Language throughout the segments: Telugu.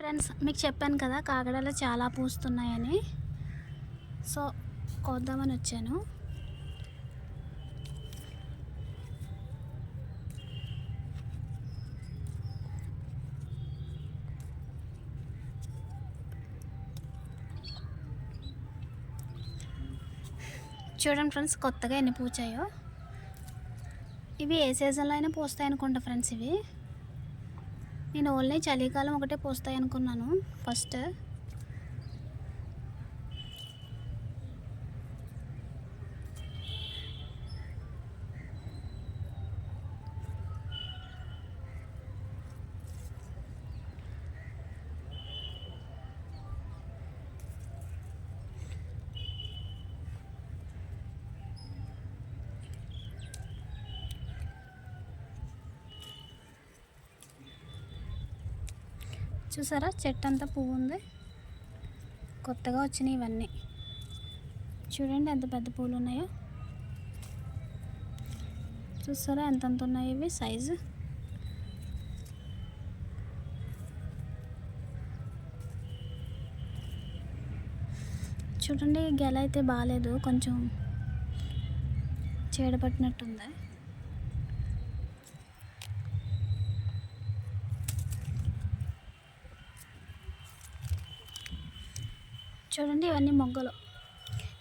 ఫ్రెండ్స్, మీకు చెప్పాను కదా కాకడాలు చాలా పూస్తున్నాయని. సో కోద్దామని వచ్చాను. చూడండి ఫ్రెండ్స్, కొత్తగా ఎన్ని పూచాయో. ఇవి ఏ సీజన్లో అయినా పూస్తాయి అనుకుంటా ఫ్రెండ్స్. ఇవి నేను ఓన్లీ చలికాలం ఒకటే పూస్తాయి అనుకున్నాను ఫస్ట్. చూసారా, చెట్టు అంతా పువ్వు ఉంది. కొత్తగా వచ్చినాయి ఇవన్నీ. చూడండి ఎంత పెద్ద పూలు ఉన్నాయో. చూసారా ఎంతంత ఉన్నాయి ఇవి సైజు. చూడండి, గెల అయితే బాగాలేదు, కొంచెం చీడ పట్టినట్టుంది. చూడండి, ఇవన్నీ మొగ్గలు.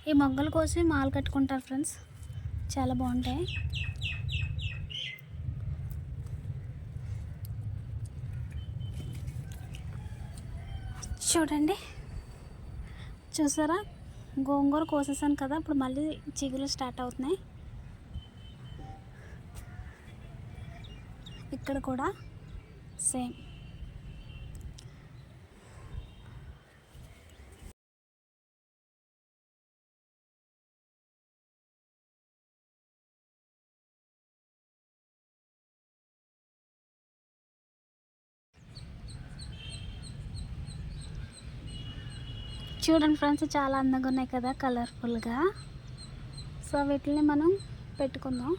ఈ మొగ్గలు కోసి మాల కట్టుకుంటారు ఫ్రెండ్స్, చాలా బాగుంటాయి. చూడండి, చూసారా గోంగూర కోసేసాను కదా, ఇప్పుడు మళ్ళీ చిగులు స్టార్ట్ అవుతున్నాయి. ఇక్కడ కూడా సేమ్. చూడండి ఫ్రెండ్స్, చాలా అందంగా ఉన్నాయి కదా కలర్ఫుల్గా. సో వీటిని మనం పెట్టుకుందాం.